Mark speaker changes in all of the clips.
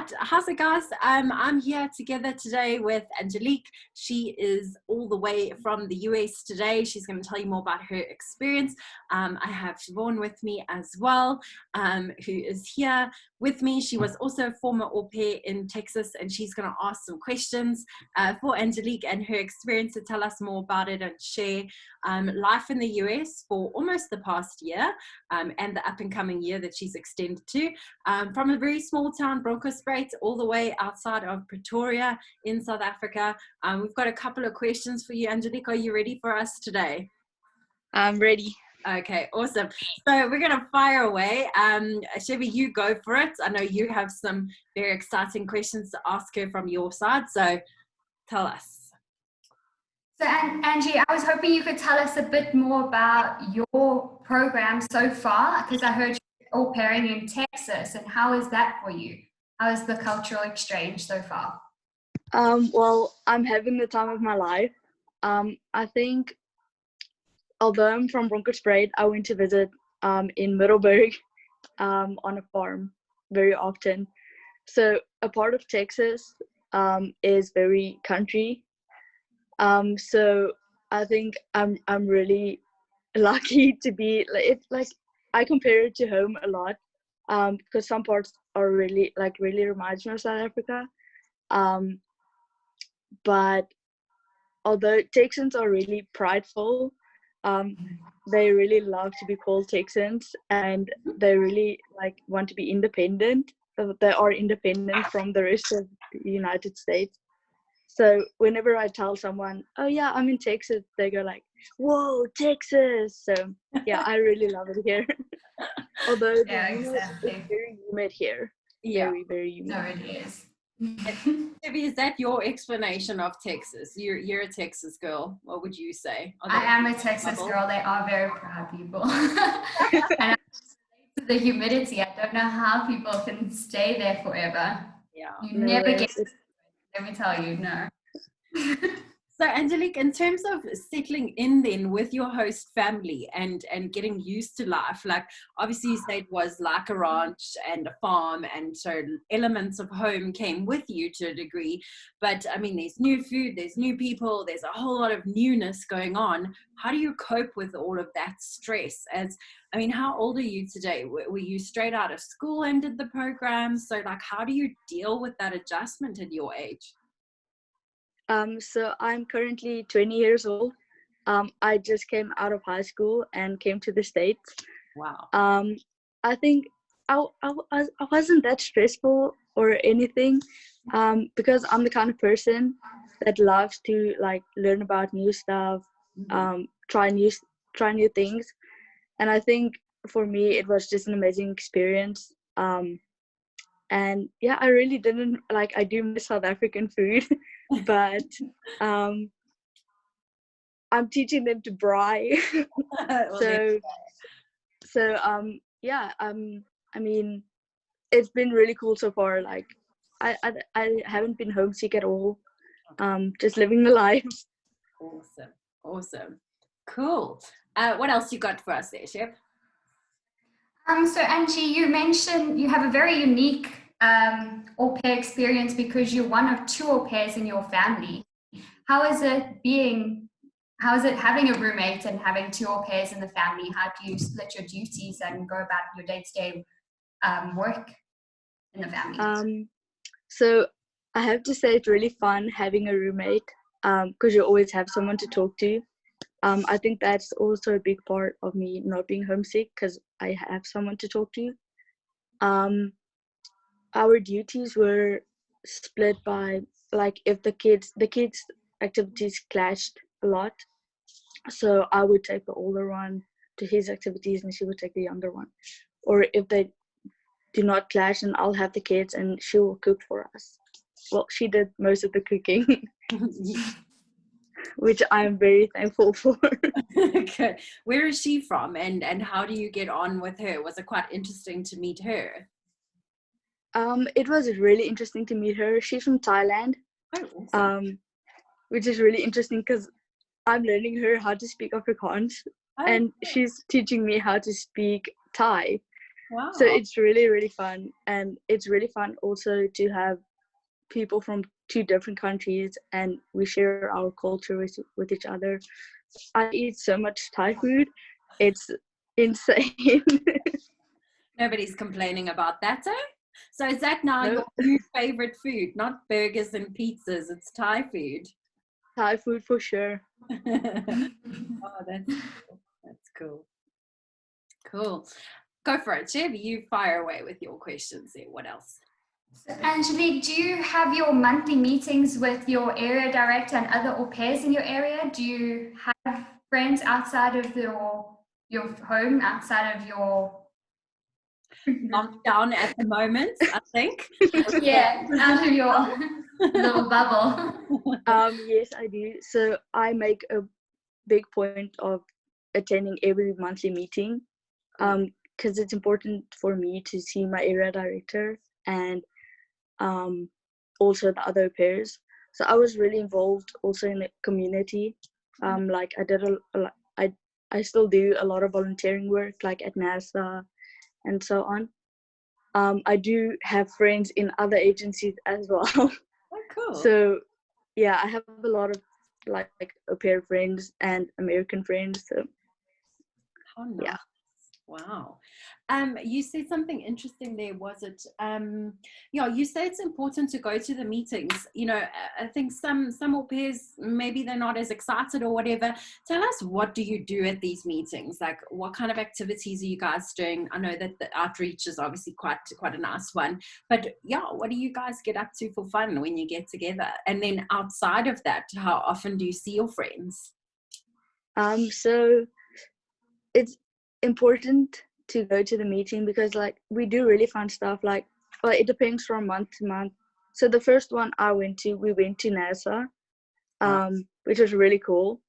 Speaker 1: right, how's it guys? I'm here together today with Angelique. She is all the way from the US today. She's going to tell you more about her experience. I have Siobhan with me as well, who is here with me. She was also a former au pair in Texas, and she's going to ask some questions for Angelique and her experience to tell us more about it and share life in the US for almost the past year and the up and coming year that she's extended to. From a very small town, Bronkhorstspruit, all the way outside of Pretoria in South Africa. We've got a couple of questions for you, Angelique. Are you ready for us today?
Speaker 2: I'm ready.
Speaker 1: Okay, awesome. So we're going to fire away. Chevy, you go for it. I know you have some very exciting questions to ask her from your side, so tell us.
Speaker 3: So Angie, I was hoping you could tell us a bit more about your program so far, because I heard you're au pairing in Texas, and how is that for you? How is the cultural exchange so far?
Speaker 2: Well, I'm having the time of my life. I think, although I'm from Bronkhorstspruit, I went to visit in Middelburg on a farm very often. So a part of Texas is very country. So I think I'm really lucky to be like I compare it to home a lot, because some parts are really reminds me of South Africa. But although Texans are really prideful, they really love to be called Texans, and they really want to be independent. They are independent from the rest of the United States. So whenever I tell someone, oh yeah, I'm in Texas, they go like, whoa, Texas. So yeah, I really love it here. Although
Speaker 3: yeah, exactly.
Speaker 2: it's very humid here.
Speaker 1: Yeah.
Speaker 2: Very, very humid.
Speaker 3: No, it is.
Speaker 1: Chevy, is that your explanation of Texas? You're a Texas girl. What would you say?
Speaker 3: I am a Texas girl. They are very proud people. And the humidity, I don't know how people can stay there forever.
Speaker 1: Yeah.
Speaker 3: You never get, let me tell you, no.
Speaker 1: So Angelique, in terms of settling in then with your host family and getting used to life, like obviously you said it was like a ranch and a farm, and so elements of home came with you to a degree, but I mean there's new food, there's new people, there's a whole lot of newness going on. How do you cope with all of that stress? How old are you today? Were you straight out of school and did the program? So like how do you deal with that adjustment at your age?
Speaker 2: So I'm currently 20 years old. I just came out of high school and came to the States.
Speaker 1: Wow.
Speaker 2: I think I wasn't that stressful or anything, because I'm the kind of person that loves to learn about new stuff, try new things, and I think for me it was just an amazing experience. And yeah, I really didn't I do miss South African food, but I'm teaching them to braai. I mean, it's been really cool so far. I haven't been homesick at all. Just living the life.
Speaker 1: Awesome, cool. What else you got for us there, Chef?
Speaker 3: So Angie, you mentioned you have a very unique au pair experience because you're one of two au pairs in your family. How is it having a roommate and having two au pairs in the family? How do you split your duties and go about your day-to-day work in the family?
Speaker 2: So I have to say it's really fun having a roommate, because you always have someone to talk to. I think that's also a big part of me not being homesick, because I have someone to talk to. Our duties were split by if the kids' activities clashed a lot, so I would take the older one to his activities and she would take the younger one. Or if they do not clash, then I'll have the kids and she will cook for us. Well, she did most of the cooking. Which I'm very thankful for.
Speaker 1: Okay. Where is she from, and how do you get on with her? Was it quite interesting to meet her?
Speaker 2: It was really interesting to meet her. She's from Thailand.
Speaker 1: Oh, awesome.
Speaker 2: Which is really interesting because I'm learning her how to speak Afrikaans, and she's teaching me how to speak Thai.
Speaker 1: Wow.
Speaker 2: So it's really, really fun. And it's really fun also to have people from 2 different countries, and we share our culture with each other. I eat so much Thai food. It's insane.
Speaker 1: Nobody's complaining about that, eh? So is that now
Speaker 2: No,
Speaker 1: your new favorite food? Not burgers and pizzas, it's Thai food.
Speaker 2: Thai food for sure.
Speaker 1: Oh, that's cool. That's cool. Cool. Go for it, Chev. You fire away with your questions there. What else?
Speaker 3: So, Angelique, do you have your monthly meetings with your area director and other au pairs in your area? Do you have friends outside of your home, outside of your
Speaker 1: Lockdown at the moment, I think.
Speaker 3: yeah, out of your little bubble?
Speaker 2: Yes, I do. So I make a big point of attending every monthly meeting, because it's important for me to see my area director and also the other pairs. So I was really involved also in the community. Like I did I still do a lot of volunteering work, like at NASA and so on. I do have friends in other agencies as well.
Speaker 1: Oh, cool.
Speaker 2: So yeah, I have a lot of like au pair friends and American friends. So
Speaker 1: How nice.
Speaker 2: yeah.
Speaker 1: Wow. You said something interesting there, was it? Yeah, you say it's important to go to the meetings. You know, I think some au pairs, maybe they're not as excited or whatever. Tell us, what do you do at these meetings? Like, what kind of activities are you guys doing? I know that the outreach is obviously quite a nice one, but yeah, what do you guys get up to for fun when you get together? And then outside of that, how often do you see your friends?
Speaker 2: So it's important to go to the meeting because like we do really fun stuff. Like, well, it depends from month to month. So the first one we went to NASA, which was really cool.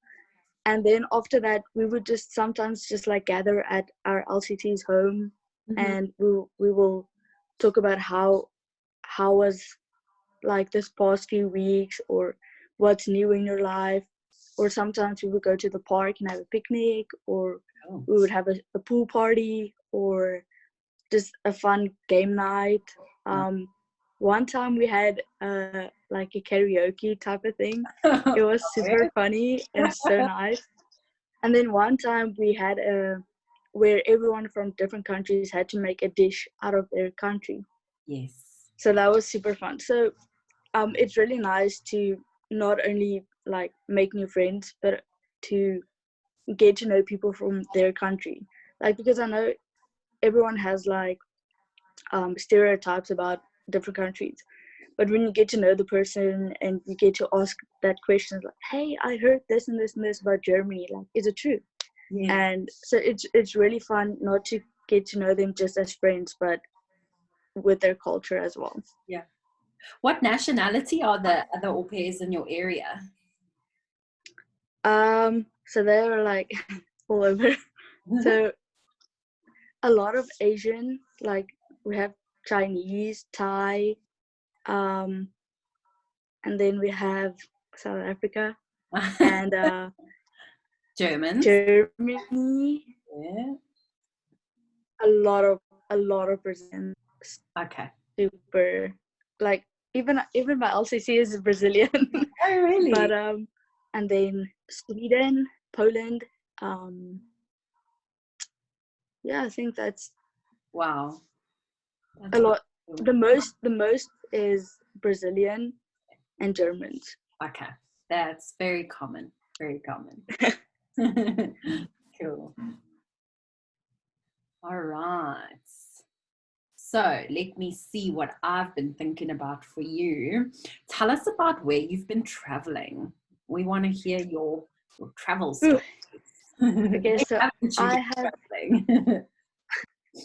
Speaker 2: And then after that, we would just sometimes just like gather at our LCT's home, and we will talk about how was like this past few weeks, or what's new in your life. Or sometimes we would go to the park and have a picnic, or we would have a pool party, or just a fun game night. One time we had like a karaoke type of thing. It was super funny and so nice. And then one time we had where everyone from different countries had to make a dish out of their country.
Speaker 1: Yes.
Speaker 2: So that was super fun. So it's really nice to not only like make new friends, but to get to know people from their country. Like, because I know everyone has like stereotypes about different countries, but when you get to know the person and you get to ask that question, like, hey, I heard this and this and this about Germany, like, is it true?
Speaker 1: Yeah.
Speaker 2: And so it's really fun not to get to know them just as friends, but with their culture as well.
Speaker 1: Yeah. What nationality are the other au pairs in your area?
Speaker 2: So they're like all over. So a lot of Asian, like we have Chinese, Thai, and then we have South Africa and
Speaker 1: Germans.
Speaker 2: Germany.
Speaker 1: Yeah.
Speaker 2: A lot of Brazilians.
Speaker 1: Okay.
Speaker 2: Super, like even my LCC is Brazilian.
Speaker 1: Oh, really?
Speaker 2: But and then Sweden, Poland. Yeah, I think that's
Speaker 1: Wow.
Speaker 2: a lot. The most is Brazilian and Germans.
Speaker 1: Okay, that's very common. Very common. Cool. All right. So let me see what I've been thinking about for you. Tell us about where you've been traveling. We want to hear your travel stories.
Speaker 2: Okay, so I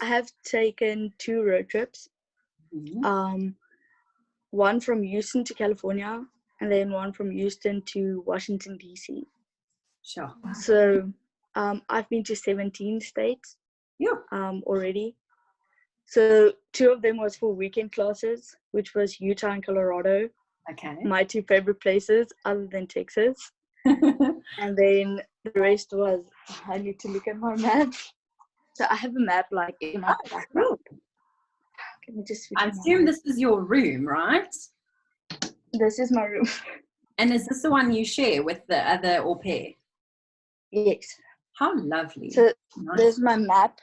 Speaker 2: have taken 2 road trips. One from Houston to California, and then one from Houston to Washington, D.C.
Speaker 1: Sure.
Speaker 2: So I've been to 17 states already. So 2 of them was for weekend classes, which was Utah and Colorado.
Speaker 1: Okay.
Speaker 2: My 2 favorite places other than Texas. And then the rest was, I need to look at my map. So I have a map like in my
Speaker 1: Oh,
Speaker 2: background.
Speaker 1: cool.
Speaker 2: Let me just
Speaker 1: I assume this is your room, right?
Speaker 2: This is my room.
Speaker 1: And is this the one you share with the other au pair?
Speaker 2: Yes.
Speaker 1: How lovely.
Speaker 2: So
Speaker 1: Nice.
Speaker 2: there's my map.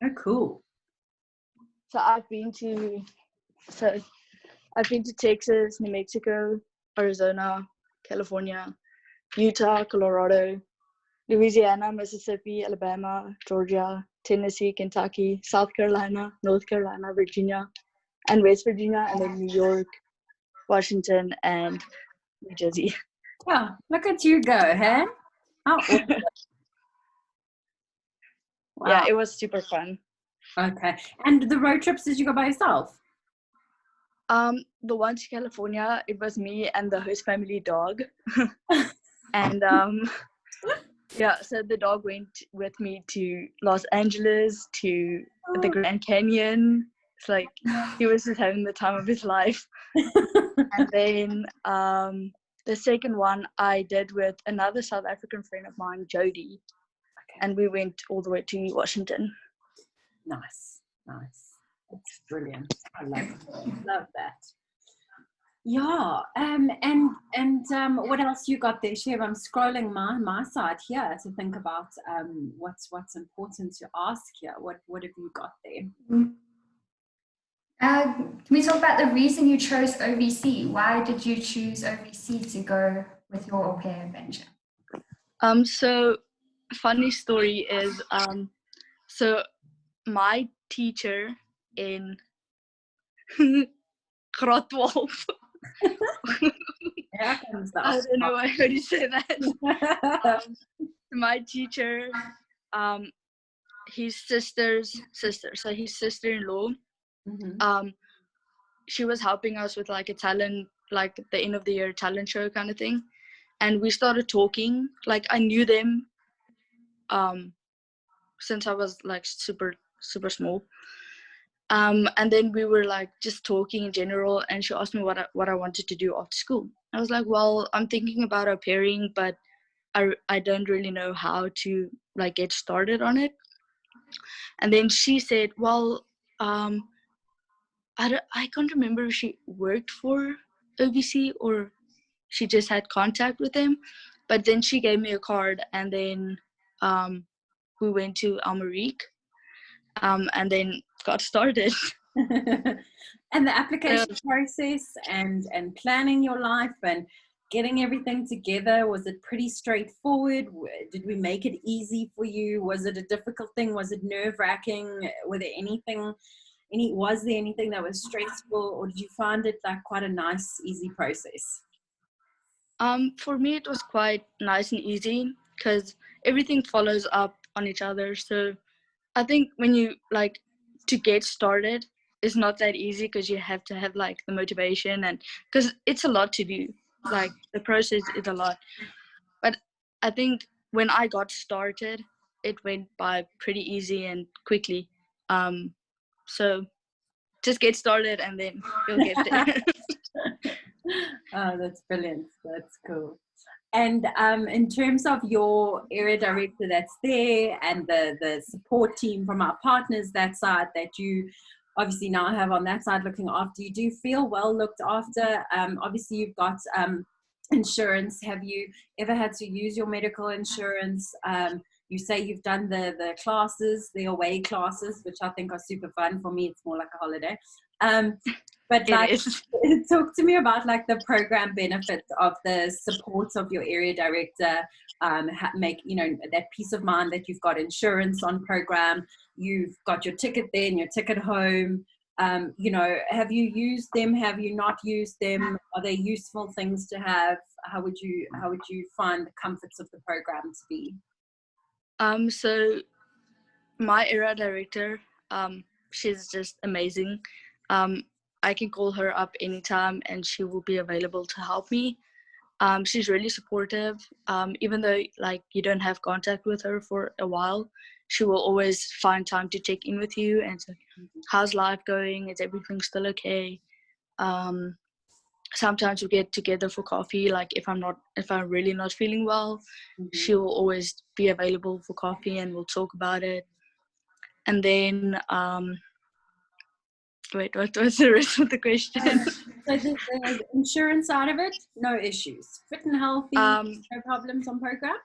Speaker 1: Oh, cool.
Speaker 2: So I've been to Texas, New Mexico, Arizona, California, Utah, Colorado, Louisiana, Mississippi, Alabama, Georgia, Tennessee, Kentucky, South Carolina, North Carolina, Virginia, and West Virginia, and then New York, Washington, and New Jersey.
Speaker 1: Yeah, look at you go, hey? How awesome. Wow.
Speaker 2: Yeah, it was super fun.
Speaker 1: Okay. And the road trips, did you go by yourself?
Speaker 2: The one to California, it was me and the host family dog. And yeah, so the dog went with me to Los Angeles, to the Grand Canyon. It's like he was just having the time of his life. And then the second one I did with another South African friend of mine, Jody.
Speaker 1: Okay.
Speaker 2: And we went all the way to Washington.
Speaker 1: Nice. That's brilliant. I love that. Yeah. And what else you got there, Chev? I'm scrolling my side here to think about what's important to ask here. What have you got there?
Speaker 3: Can we talk about the reason you chose OVC? Why did you choose OVC to go with your au pair adventure?
Speaker 2: So funny story is so my teacher in Grotwolf.
Speaker 1: Here comes the
Speaker 2: I don't know why I heard you say that. My teacher, his sister's sister, so his sister-in-law, she was helping us with like a talent, like the end of the year talent show kind of thing. And we started talking, like I knew them since I was like super small. And then we were like just talking in general, and she asked me what I wanted to do after school. I was like, well, I'm thinking about au pairing, but I don't really know how to like get started on it. And then she said, well, I can't remember if she worked for OVC or she just had contact with them, but then she gave me a card, and then we went to Almerique, and then got started.
Speaker 1: And the application process and planning your life and getting everything together, was it pretty straightforward? Did we make it easy for you? Was it a difficult thing? Was it nerve-wracking? Was there anything that was stressful, or did you find it like quite a nice, easy process?
Speaker 2: For me, it was quite nice and easy because everything follows up on each other. So I think when you like to get started, it's not that easy because you have to have like the motivation, and because it's a lot to do. Like the process is a lot. But I think when I got started, it went by pretty easy and quickly. So just get started and then you'll get there.
Speaker 1: Oh, that's brilliant. That's cool. And in terms of your area director that's there and the support team from our partners, that side that you obviously now have on that side looking after you, do you feel well looked after? Obviously you've got insurance. Have you ever had to use your medical insurance? You say you've done the classes, the away classes, which I think are super fun. For me, it's more like a holiday. But like, talk to me about like the program benefits of the support of your area director. Make that peace of mind that you've got insurance on program, you've got your ticket there and your ticket home. Have you used them? Have you not used them? Are they useful things to have? How would you find the comforts of the program to be?
Speaker 2: So my area director, she's just amazing. I can call her up anytime and she will be available to help me. She's really supportive. Even though like you don't have contact with her for a while, she will always find time to check in with you and say, how's life going? Is everything still okay? Sometimes we get together for coffee. Like if I'm really not feeling well, she will always be available for coffee and we'll talk about it. And then, wait, what was the rest of the question?
Speaker 1: So the insurance side of it, no issues. Fit and healthy, no problems on program?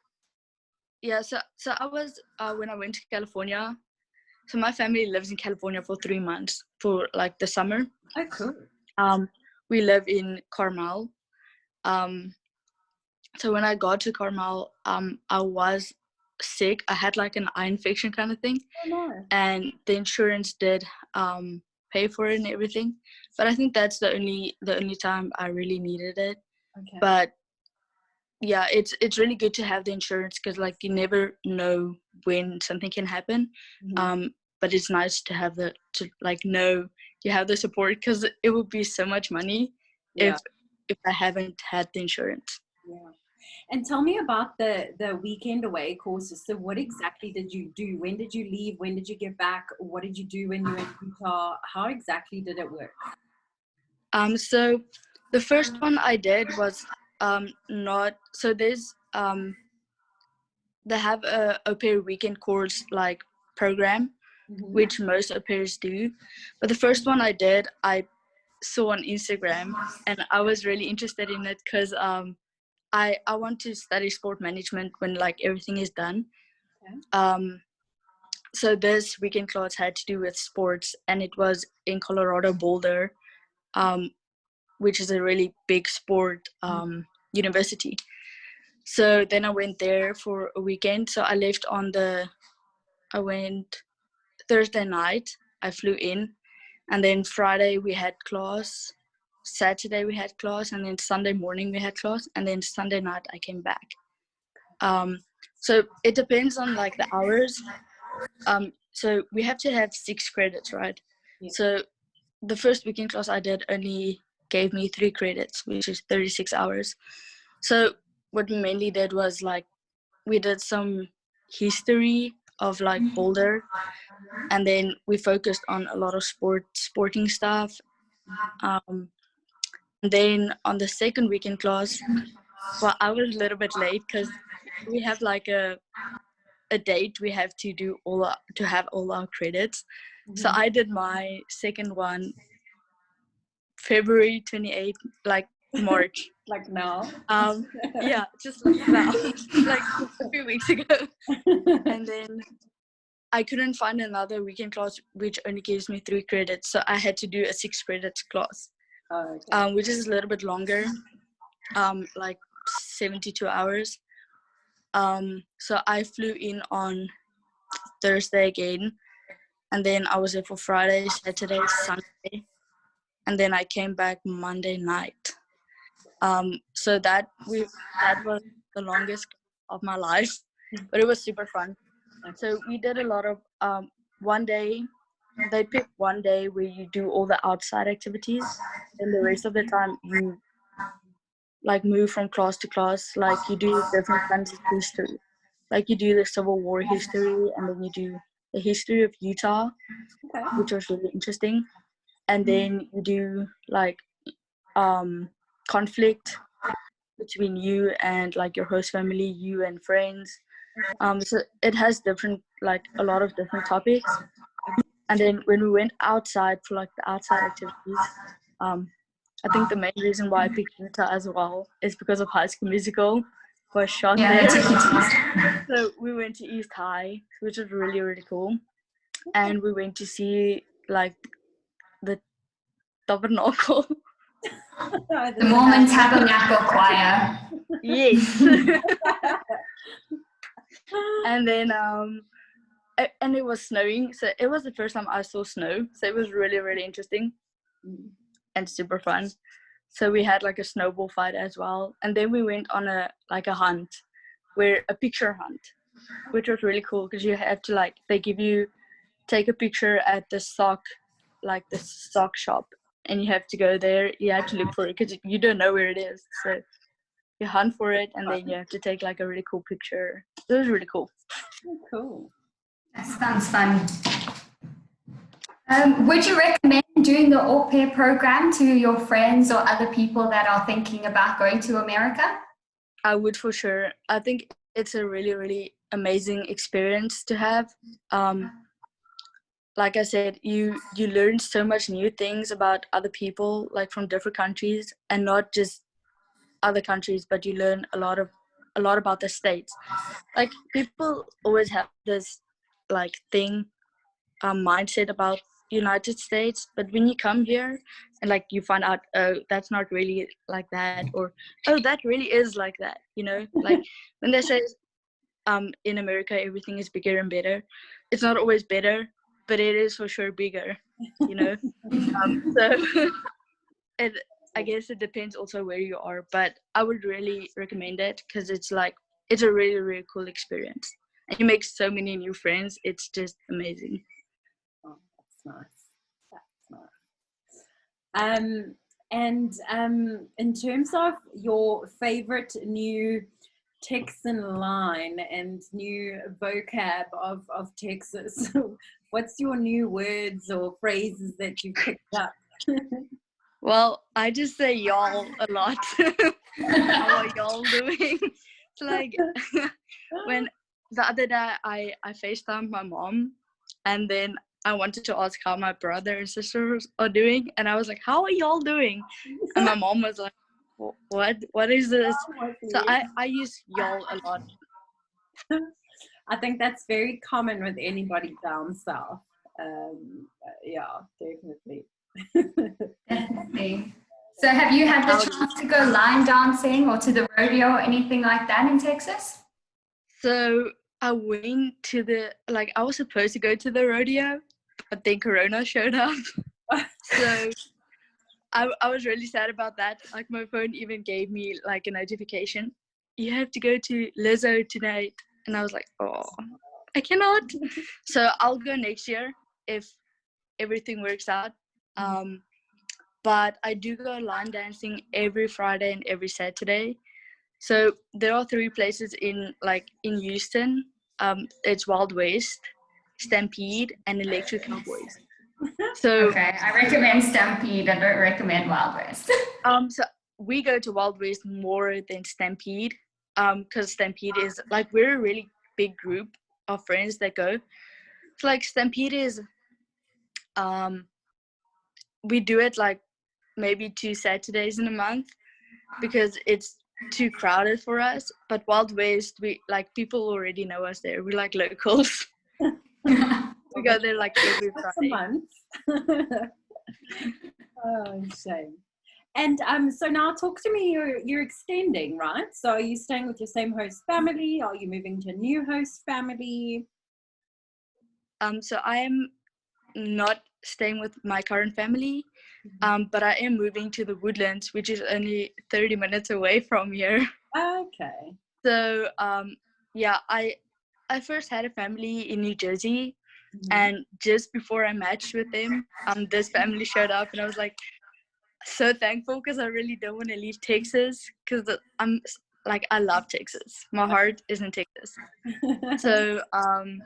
Speaker 2: Yeah, so I was, when I went to California, so my family lives in California for 3 months for like the summer.
Speaker 1: Oh, cool.
Speaker 2: We live in Carmel. So when I got to Carmel, I was sick. I had like an eye infection kind of thing.
Speaker 1: Oh, no.
Speaker 2: And the insurance did pay for it and everything. But I think that's the only time I really needed it.
Speaker 1: Okay.
Speaker 2: But yeah, it's really good to have the insurance because like you never know when something can happen.
Speaker 1: Mm-hmm.
Speaker 2: But it's nice to have to like know you have the support because it would be so much money if I haven't had the insurance.
Speaker 1: Yeah. And tell me about the weekend away courses. So what exactly did you do? When did you leave? When did you get back? What did you do when you were in Utah? How exactly did it work?
Speaker 2: So the first one I did was not, so there's they have a au pair weekend course like program, which most au pairs do. But the first one I did, I saw on Instagram and I was really interested in it because I want to study sport management when like everything is done.
Speaker 1: Okay.
Speaker 2: So this weekend class had to do with sports and it was in Colorado Boulder, which is a really big sport university. So then I went there for a weekend. So I went Thursday night, I flew in, and then Friday we had class, Saturday we had class, and then Sunday morning we had class, and then Sunday night I came back. So it depends on like the hours. So we have to have 6 credits, right?
Speaker 1: Yeah.
Speaker 2: So the first weekend class I did only gave me 3 credits, which is 36 hours. So what we mainly did was like we did some history of like Boulder, and then we focused on a lot of sporting stuff. And then on the second weekend class, well, I was a little bit late because we have like a date we have to do to have all our credits. So I did my second one February 28th, like March.
Speaker 1: Like now?
Speaker 2: Yeah, just like now, like a few weeks ago. And then I couldn't find another weekend class which only gives me 3 credits, so I had to do a 6 credits class, which is a little bit longer, like 72 hours. So I flew in on Thursday again, and then I was there for Friday, Saturday, Sunday, and then I came back Monday night. So that was the longest of my life, but it was super fun. So we did a lot of one day. They pick one day where you do all the outside activities, and the rest of the time you like move from class to class. Like you do different kinds of history. Like you do the Civil War history, and then you do the history of Utah, which was really interesting. And then you do like conflict between you and like your host family, you and friends. So it has different, like a lot of different topics. And then when we went outside for like the outside activities, I think the main reason why I picked Utah as well is because of High School Musical was shot there. So we went to East High, which was really, really cool. And we went to see like the tabernacle.
Speaker 3: The Mormon Tabernacle Choir.
Speaker 2: Yes. And then and it was snowing, so it was the first time I saw snow, so it was really, really interesting and super fun. So we had like a snowball fight as well, and then we went on a hunt, where a picture hunt, which was really cool because you have to like they give you take a picture at the sock shop, and you have to go there. You have to look for it because you don't know where it is, so you hunt for it, and then you have to take like a really cool picture. It was really cool.
Speaker 1: Cool.
Speaker 3: That sounds fun. Would you recommend doing the au pair program to your friends or other people that are thinking about going to America?
Speaker 2: I would for sure. I think it's a really, really amazing experience to have. like I said, you learn so much new things about other people, like from different countries, and not just other countries, but you learn a lot about the states. Like people always have this like mindset about United States, but when you come here and like you find out, oh, that's not really like that, or oh, that really is like that, like when they say in America everything is bigger and better, it's not always better, but it is for sure bigger, so it, I guess it depends also where you are, but I would really recommend it because it's a really, really cool experience. And you make so many new friends. It's just amazing.
Speaker 1: Oh, that's nice. That's nice. In terms of your favorite new Texan line and new vocab of Texas, what's your new words or phrases that you picked up?
Speaker 2: Well, I just say y'all a lot. How are y'all doing? It's like when the other day I FaceTimed my mom, and then I wanted to ask how my brother and sisters are doing, and I was like, how are y'all doing? And my mom was like, what is this? So I use y'all a lot.
Speaker 3: I think that's very common with anybody down south. Yeah, definitely. Definitely. So have you had the chance to go line dancing or to the rodeo or anything like that in Texas?
Speaker 2: So I went to I was supposed to go to the rodeo, but then Corona showed up. So I was really sad about that. Like my phone even gave me like a notification. You have to go to Lizzo tonight. And I was like, oh, I cannot. So I'll go next year if everything works out. But I do go line dancing every Friday and every Saturday. So there are 3 places in Houston. It's Wild West, Stampede, and Electric Cowboys. So
Speaker 3: okay, I recommend Stampede. I don't recommend Wild West.
Speaker 2: So we go to Wild West more than Stampede. Because Stampede is we're a really big group of friends that go. So Stampede is we do it maybe 2 Saturdays in a month because it's too crowded for us. But Wild West, we people already know us there. We're locals. We go there every Friday.
Speaker 1: A month. Oh, shame. And so now talk to me, you're extending, right? So are you staying with your same host family? Are you moving to a new host family?
Speaker 2: So I am not staying with my current family, but I am moving to the Woodlands, which is only 30 minutes away from here.
Speaker 1: Okay.
Speaker 2: So yeah, I first had a family in New Jersey, and just before I matched with them, this family showed up, and I was so thankful because I really don't want to leave Texas because I'm I love Texas. My heart is in Texas. So I'm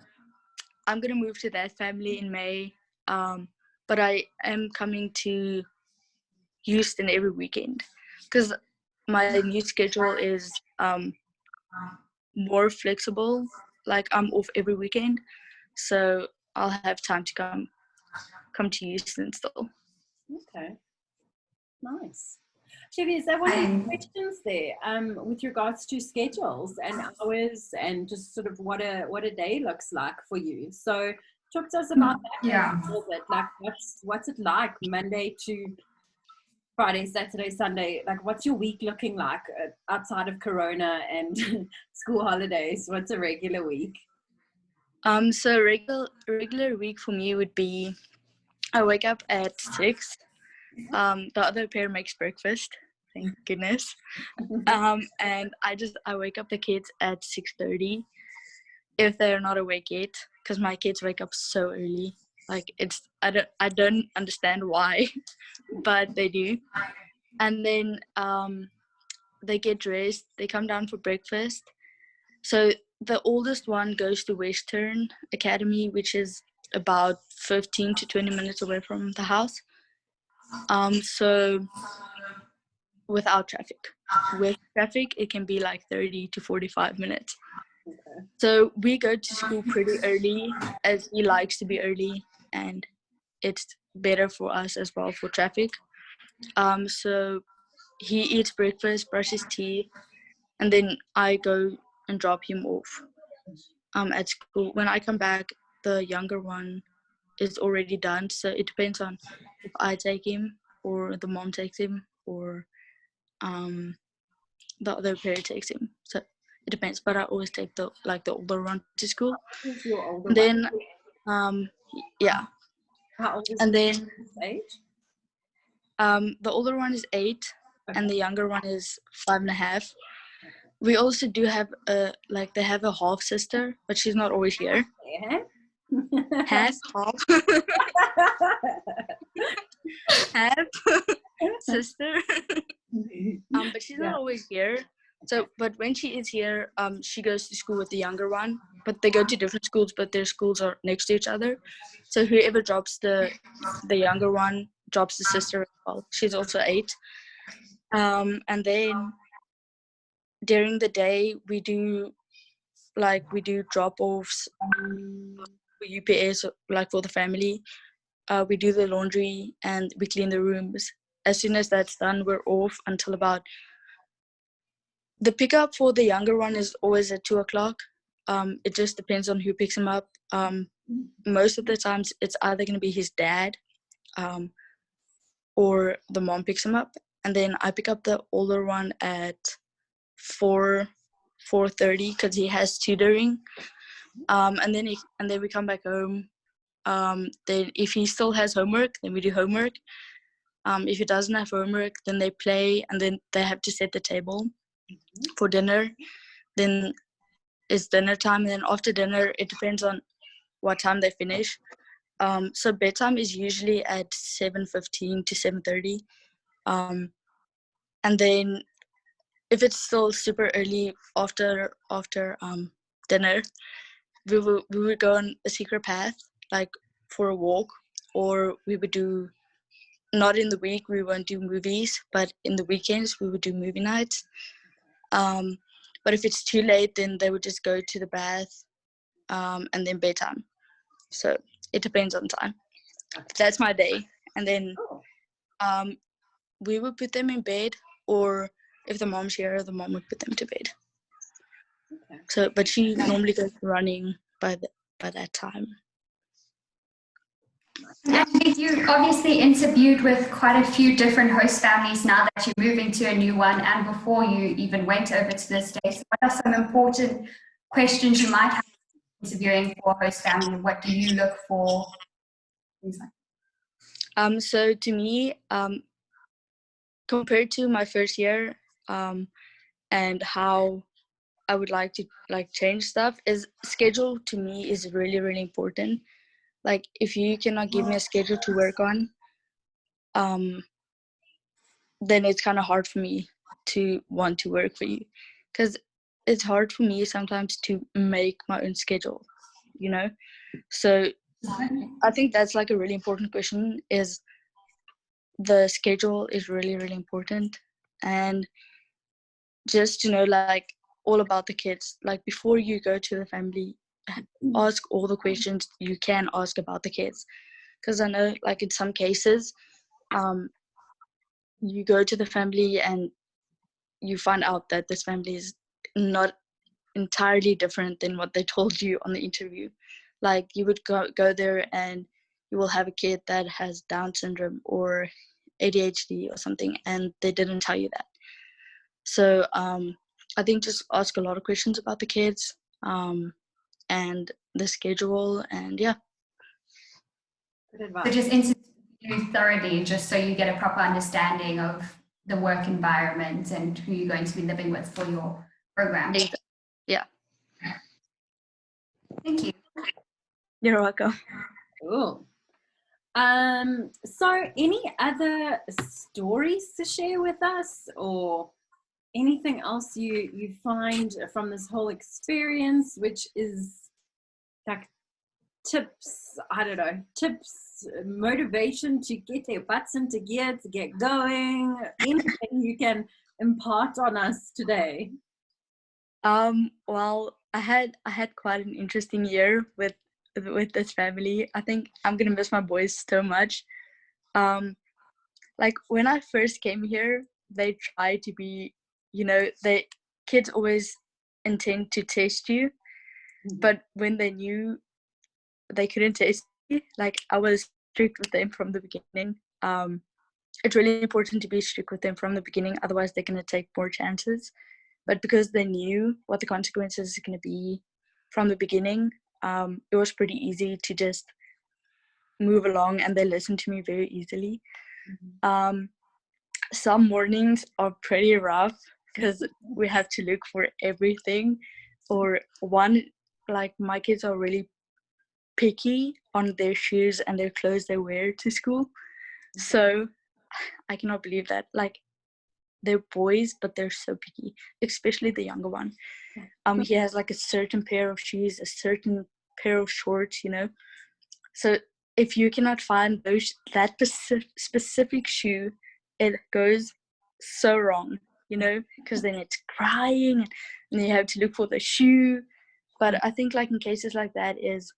Speaker 2: gonna move to that family in May, but I am coming to Houston every weekend because my new schedule is more flexible. I'm off every weekend, so I'll have time to come to Houston still.
Speaker 1: Okay, nice. Chevy, is that one of the questions there with regards to schedules and hours and just sort of what a day looks like for you? So talk to us about that a little bit. What's it like Monday to Friday, Saturday, Sunday? What's your week looking like outside of Corona and school holidays? What's a regular week?
Speaker 2: So regular week for me would be I wake up at 6. The other pair makes breakfast, thank goodness. And I wake up the kids at 6:30 if they're not awake yet, because my kids wake up so early. I don't understand why, but they do. And then they get dressed, they come down for breakfast. So the oldest one goes to Western Academy, which is about 15 to 20 minutes away from the house. So without traffic. With traffic, it can be 30 to 45 minutes. Okay. So we go to school pretty early, as he likes to be early. and it's better for us as well for traffic. So he eats breakfast, brushes teeth, and then I go and drop him off at school. When I come back, the younger one is already done, so it depends on if I take him or the mom takes him or the other parent takes him. So it depends, but I always take the older one to school.
Speaker 1: Who's your older
Speaker 2: And then yeah.
Speaker 1: How old is
Speaker 2: And
Speaker 1: his
Speaker 2: then
Speaker 1: age?
Speaker 2: the older one is 8 and the younger one is 5.5. We also do have they have a half sister, but she's not always here.
Speaker 1: Yeah.
Speaker 2: Half half sister. But she's not always here. So, but when she is here, she goes to school with the younger one. But they go to different schools, but their schools are next to each other. So whoever drops the younger one drops the sister as well. She's also 8. And then during the day we do drop-offs for UPS, like for the family. We do the laundry and we clean the rooms. As soon as that's done, we're off until about. The pickup for the younger one is always at 2:00. It just depends on who picks him up. Most of the times it's either going to be his dad or the mom picks him up. And then I pick up the older one at 4:30 because he has tutoring. And then we come back home. Then if he still has homework, then we do homework. If he doesn't have homework, then they play, and then they have to set the table for dinner. Then it's dinner time, and then after dinner, it depends on what time they finish. So bedtime is usually at 7:15 to 7:30. And then if it's still super early after dinner, we would go on a secret path, like for a walk, or we would do. Not in the week, we won't do movies, but in the weekends, we would do movie nights. But if it's too late, then they would just go to the bath and then bedtime. So it depends on time. That's my day. And then we would put them in bed, or if the mom's here, the mom would put them to bed. Okay. So, but she normally goes running by that time.
Speaker 3: And you obviously interviewed with quite a few different host families now that you're moving to a new one, and before you even went over to this day. So what are some important questions you might have interviewing for a host family? What do you look for? Things like
Speaker 2: so to me, compared to my first year, and how I would like to change stuff, is schedule to me is really, really important. Like if you cannot give me a schedule to work on, then it's kind of hard for me to want to work for you, because it's hard for me sometimes to make my own schedule, So I think that's like a really important question, is the schedule is really, really important. And just to know like all about the kids, like before you go to the family, ask all the questions you can ask about the kids, because I know like in some cases you go to the family and you find out that this family is not entirely different than what they told you on the interview. Like you would go there and you will have a kid that has Down syndrome or ADHD or something, and they didn't tell you that. So I think just ask a lot of questions about the kids and the schedule, and yeah.
Speaker 1: Good advice.
Speaker 3: So just interview thoroughly, just so you get a proper understanding of the work environment and who you're going to be living with for your program.
Speaker 2: Yeah.
Speaker 3: Thank you.
Speaker 2: You're welcome.
Speaker 1: Cool. So any other stories to share with us, or anything else you find from this whole experience, which is like tips, motivation to get their butts into gear, to get going, anything you can impart on us today?
Speaker 2: Well, I had quite an interesting year with with this family. I think I'm gonna miss my boys so much. Like when I first came here, they try to be, they kids always intend to test you, but when they knew they couldn't test me, like I was strict with them from the beginning. It's really important to be strict with them from the beginning, otherwise they're gonna take more chances. But because they knew what the consequences is gonna be from the beginning, it was pretty easy to just move along, and they listened to me very easily. Some mornings are pretty rough because we have to look for everything, or one, like my kids are really picky on their shoes and their clothes they wear to school. So I cannot believe that. Like, they're boys, but they're so picky, especially the younger one. He has like a certain pair of shoes, a certain pair of shorts, So if you cannot find that specific shoe, it goes so wrong, because then it's crying and you have to look for the shoe. But I think like in cases like that, is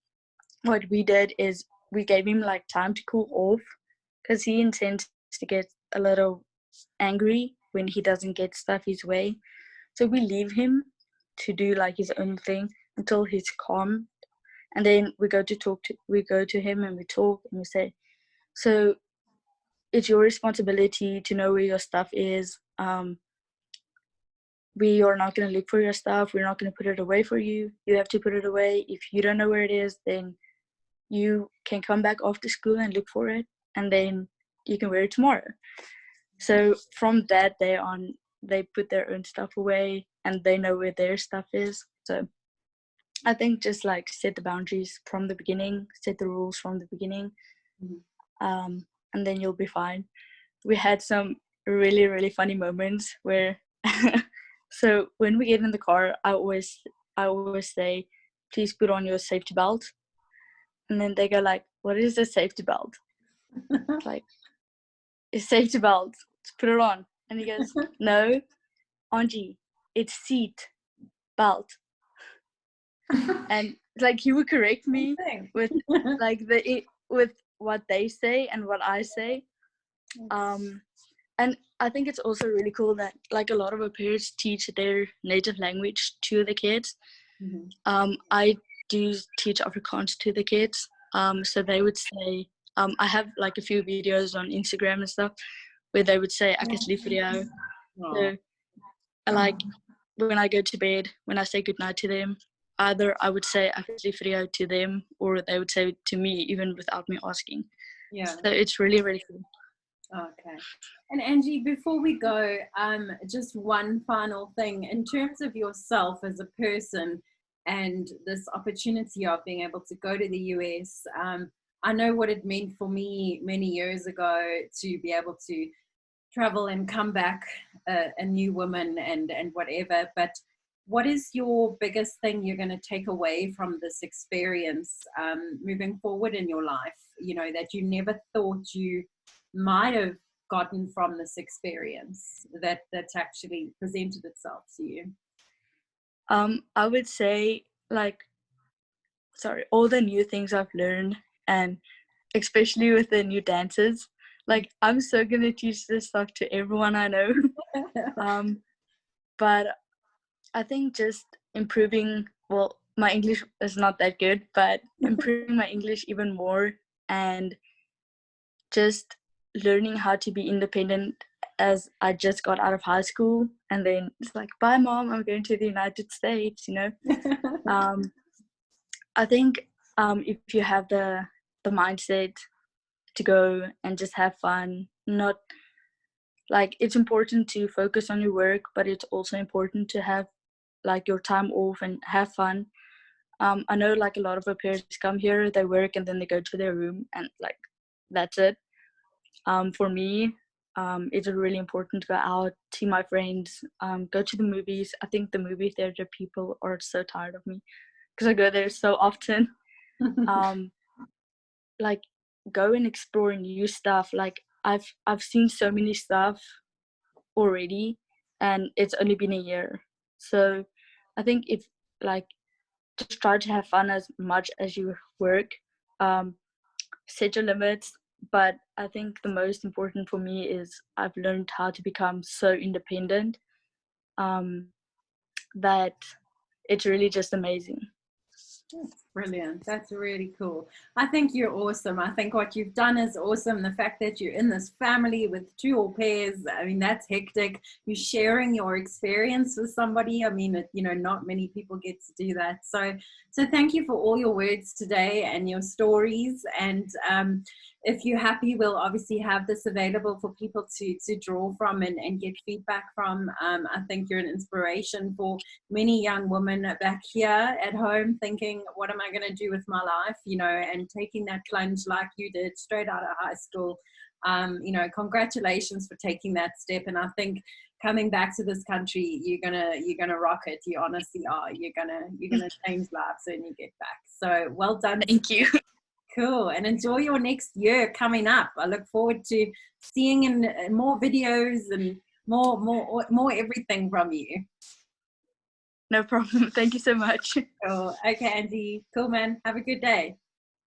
Speaker 2: what we did is we gave him like time to cool off, because he intends to get a little angry when he doesn't get stuff his way. So we leave him to do like his own thing until he's calm, and then we go to him and we talk and we say, so it's your responsibility to know where your stuff is. We are not going to look for your stuff. We're not going to put it away for you. You have to put it away. If you don't know where it is, then you can come back after school and look for it, and then you can wear it tomorrow. So from that day on, they put their own stuff away and they know where their stuff is. So I think just like set the boundaries from the beginning, set the rules from the beginning, and then you'll be fine. We had some really, really funny moments where, so when we get in the car, I always say, please put on your safety belt. And then they go like, what is a safety belt? Like, it's safety belt, just put it on. And he goes, no, Angie, it's seat belt. And like he would correct me with like with what they say and what I say. And I think it's also really cool that like a lot of our parents teach their native language to the kids. I do teach Afrikaans to the kids. So they would say, I have like a few videos on Instagram and stuff where they would say "Ek is lief vir jou." So like when I go to bed, when I say goodnight to them, either I would say "Ek is lief vir jou" to them, or they would say it to me even without me asking. Yeah. So it's really, really cool.
Speaker 1: Okay. And Angie, before we go, just one final thing in terms of yourself as a person and this opportunity of being able to go to the US. I know what it meant for me many years ago to be able to travel and come back a new woman and whatever, but what is your biggest thing you're going to take away from this experience moving forward in your life, that you never thought you might have gotten from this experience that's actually presented itself to you?
Speaker 2: I would say all the new things I've learned, and especially with the new dances, like I'm so gonna teach this stuff to everyone I know. But I think just improving, well, my English is not that good, but improving my English even more, and just learning how to be independent as I just got out of high school, and then it's like, bye mom, I'm going to the United States, I think if you have the mindset to go and just have fun, not like, it's important to focus on your work, but it's also important to have like your time off and have fun. I know like a lot of our parents come here, they work, and then they go to their room, and like that's it. For me, it's really important to go out, see my friends, go to the movies. I think the movie theater people are so tired of me because I go there so often. Like, go and explore new stuff. Like I've seen so many stuff already, and it's only been a year. So I think if like just try to have fun as much as you work. Set your limits, but I think the most important for me is I've learned how to become so independent that it's really just amazing.
Speaker 1: That's brilliant. That's really cool. I think you're awesome. I think what you've done is awesome. The fact that you're in this family with 2 au pairs, I mean, that's hectic. You're sharing your experience with somebody. I mean, not many people get to do that. So thank you for all your words today and your stories. And if you're happy, we'll obviously have this available for people to draw from and get feedback from. I think you're an inspiration for many young women back here at home thinking, what am I going to do with my life? And taking that plunge like you did straight out of high school. Congratulations for taking that step. And I think coming back to this country, you're gonna rock it. You honestly are. You're gonna change lives when you get back. So well done.
Speaker 2: Thank you.
Speaker 1: Cool. And enjoy your next year coming up. I look forward to seeing in more videos and more everything from you.
Speaker 2: No problem. Thank you so much.
Speaker 1: Cool. Okay, Angie. Cool, man. Have a good day.